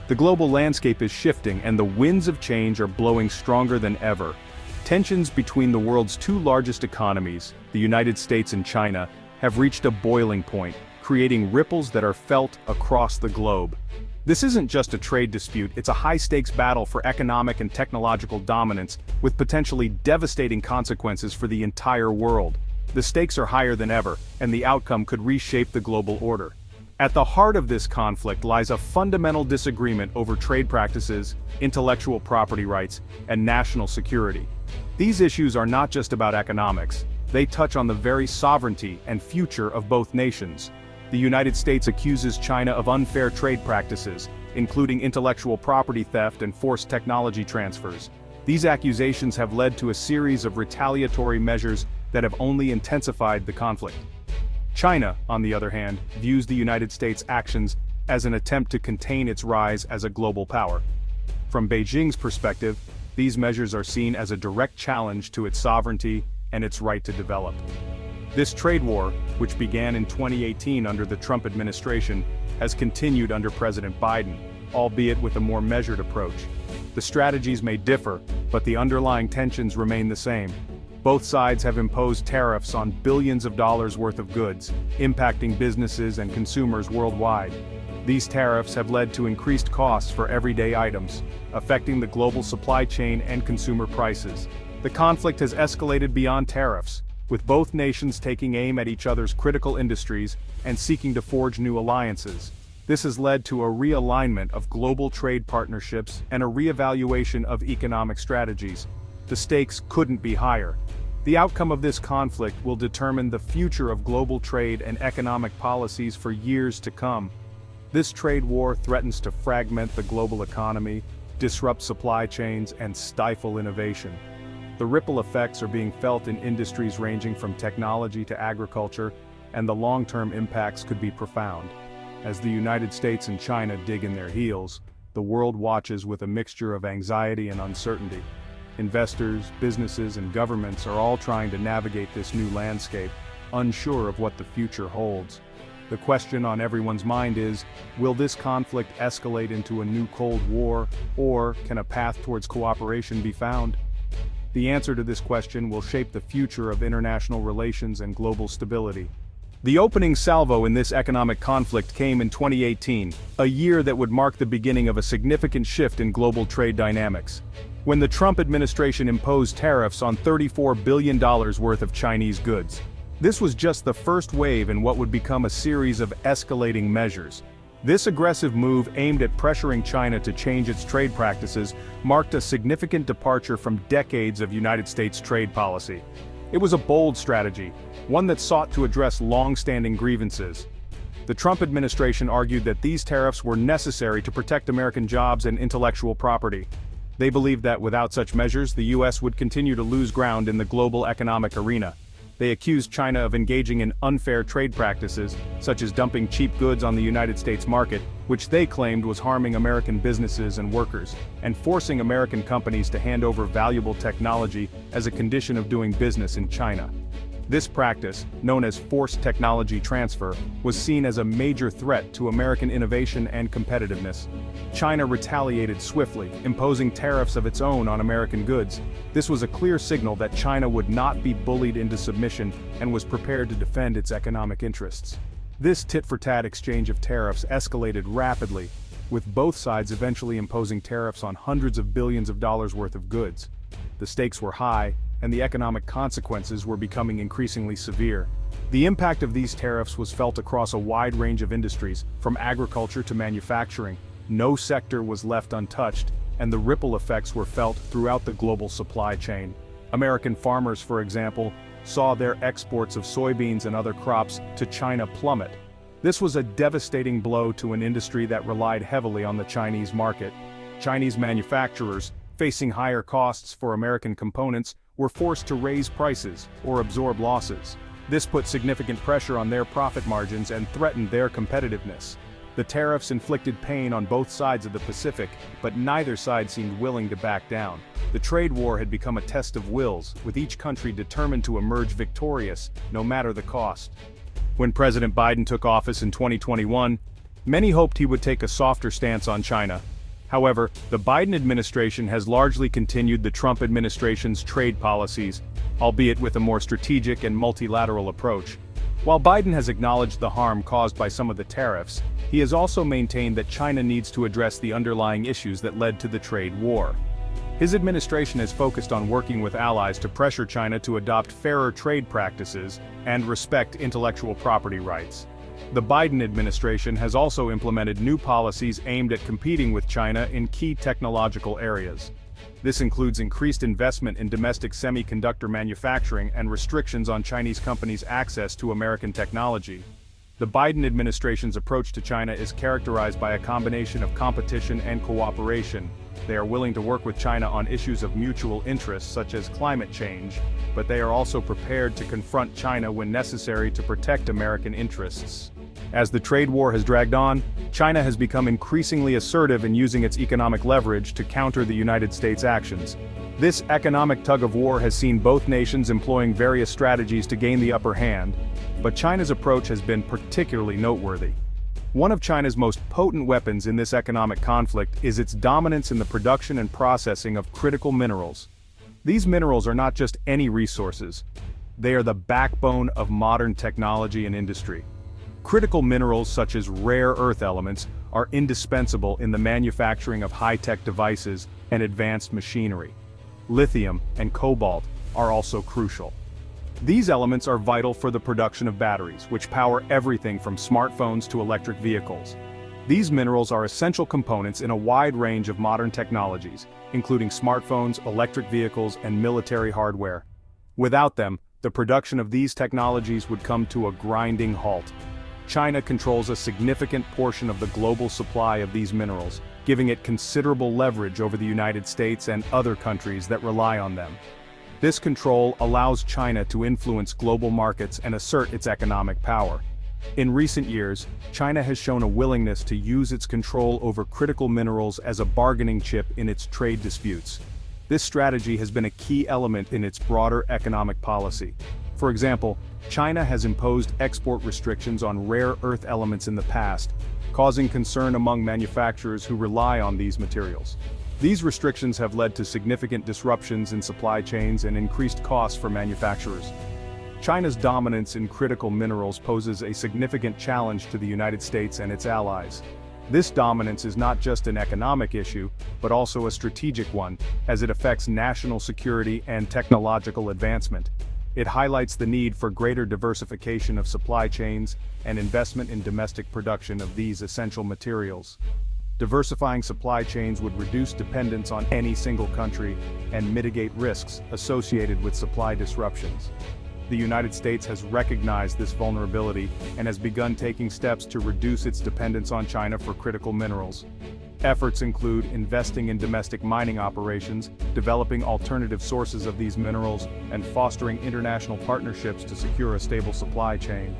The global landscape is shifting and the winds of change are blowing stronger than ever. Tensions between the world's two largest economies, the United States and China, have reached a boiling point, creating ripples that are felt across the globe. This isn't just a trade dispute, it's a high-stakes battle for economic and technological dominance, with potentially devastating consequences for the entire world. The stakes are higher than ever, and the outcome could reshape the global order. At the heart of this conflict lies a fundamental disagreement over trade practices, intellectual property rights, and national security. These issues are not just about economics, they touch on the very sovereignty and future of both nations. The United States accuses China of unfair trade practices, including intellectual property theft and forced technology transfers. These accusations have led to a series of retaliatory measures that have only intensified the conflict. China, on the other hand, views the United States' actions as an attempt to contain its rise as a global power. From Beijing's perspective, these measures are seen as a direct challenge to its sovereignty and its right to develop. This trade war, which began in 2018 under the Trump administration, has continued under President Biden, albeit with a more measured approach. The strategies may differ, but the underlying tensions remain the same. Both sides have imposed tariffs on billions of dollars worth of goods, impacting businesses and consumers worldwide. These tariffs have led to increased costs for everyday items, affecting the global supply chain and consumer prices. The conflict has escalated beyond tariffs, with both nations taking aim at each other's critical industries and seeking to forge new alliances. This has led to a realignment of global trade partnerships and a reevaluation of economic strategies. The stakes couldn't be higher. The outcome of this conflict will determine the future of global trade and economic policies for years to come. This trade war threatens to fragment the global economy, disrupt supply chains, and stifle innovation. The ripple effects are being felt in industries ranging from technology to agriculture, and the long-term impacts could be profound. As the United States and China dig in their heels, the world watches with a mixture of anxiety and uncertainty. Investors, businesses, and governments are all trying to navigate this new landscape, unsure of what the future holds. The question on everyone's mind is, will this conflict escalate into a new Cold War, or can a path towards cooperation be found? The answer to this question will shape the future of international relations and global stability. The opening salvo in this economic conflict came in 2018, a year that would mark the beginning of a significant shift in global trade dynamics. When the Trump administration imposed tariffs on $34 billion worth of Chinese goods. This was just the first wave in what would become a series of escalating measures. This aggressive move aimed at pressuring China to change its trade practices marked a significant departure from decades of United States trade policy. It was a bold strategy, one that sought to address long-standing grievances. The Trump administration argued that these tariffs were necessary to protect American jobs and intellectual property. They believed that without such measures, the U.S. would continue to lose ground in the global economic arena. They accused China of engaging in unfair trade practices, such as dumping cheap goods on the United States market, which they claimed was harming American businesses and workers, and forcing American companies to hand over valuable technology as a condition of doing business in China. This practice, known as forced technology transfer, was seen as a major threat to American innovation and competitiveness. China retaliated swiftly, imposing tariffs of its own on American goods. This was a clear signal that China would not be bullied into submission and was prepared to defend its economic interests. This tit-for-tat exchange of tariffs escalated rapidly, with both sides eventually imposing tariffs on hundreds of billions of dollars worth of goods. The stakes were high, and the economic consequences were becoming increasingly severe. The impact of these tariffs was felt across a wide range of industries, from agriculture to manufacturing. No sector was left untouched, and the ripple effects were felt throughout the global supply chain. American farmers, for example, saw their exports of soybeans and other crops to China plummet. This was a devastating blow to an industry that relied heavily on the Chinese market. Chinese manufacturers, facing higher costs for American components, were forced to raise prices or absorb losses. This put significant pressure on their profit margins and threatened their competitiveness. The tariffs inflicted pain on both sides of the Pacific, but neither side seemed willing to back down. The trade war had become a test of wills, with each country determined to emerge victorious, no matter the cost. When President Biden took office in 2021, many hoped he would take a softer stance on China, However, the Biden administration has largely continued the Trump administration's trade policies, albeit with a more strategic and multilateral approach. While Biden has acknowledged the harm caused by some of the tariffs, he has also maintained that China needs to address the underlying issues that led to the trade war. His administration is focused on working with allies to pressure China to adopt fairer trade practices and respect intellectual property rights. The Biden administration has also implemented new policies aimed at competing with China in key technological areas. This includes increased investment in domestic semiconductor manufacturing and restrictions on Chinese companies' access to American technology. The Biden administration's approach to China is characterized by a combination of competition and cooperation. They are willing to work with China on issues of mutual interest such as climate change, but they are also prepared to confront China when necessary to protect American interests. As the trade war has dragged on, China has become increasingly assertive in using its economic leverage to counter the United States' actions. This economic tug-of-war has seen both nations employing various strategies to gain the upper hand, but China's approach has been particularly noteworthy. One of China's most potent weapons in this economic conflict is its dominance in the production and processing of critical minerals. These minerals are not just any resources. They are the backbone of modern technology and industry. Critical minerals such as rare earth elements are indispensable in the manufacturing of high-tech devices and advanced machinery. Lithium and cobalt are also crucial. These elements are vital for the production of batteries, which power everything from smartphones to electric vehicles. These minerals are essential components in a wide range of modern technologies, including smartphones, electric vehicles, and military hardware. Without them, the production of these technologies would come to a grinding halt. China controls a significant portion of the global supply of these minerals, giving it considerable leverage over the United States and other countries that rely on them. This control allows China to influence global markets and assert its economic power. In recent years, China has shown a willingness to use its control over critical minerals as a bargaining chip in its trade disputes. This strategy has been a key element in its broader economic policy. For example, China has imposed export restrictions on rare earth elements in the past, causing concern among manufacturers who rely on these materials. These restrictions have led to significant disruptions in supply chains and increased costs for manufacturers. China's dominance in critical minerals poses a significant challenge to the United States and its allies. This dominance is not just an economic issue, but also a strategic one, as it affects national security and technological advancement. It highlights the need for greater diversification of supply chains and investment in domestic production of these essential materials. Diversifying supply chains would reduce dependence on any single country and mitigate risks associated with supply disruptions. The United States has recognized this vulnerability and has begun taking steps to reduce its dependence on China for critical minerals. Efforts include investing in domestic mining operations, developing alternative sources of these minerals, and fostering international partnerships to secure a stable supply chain.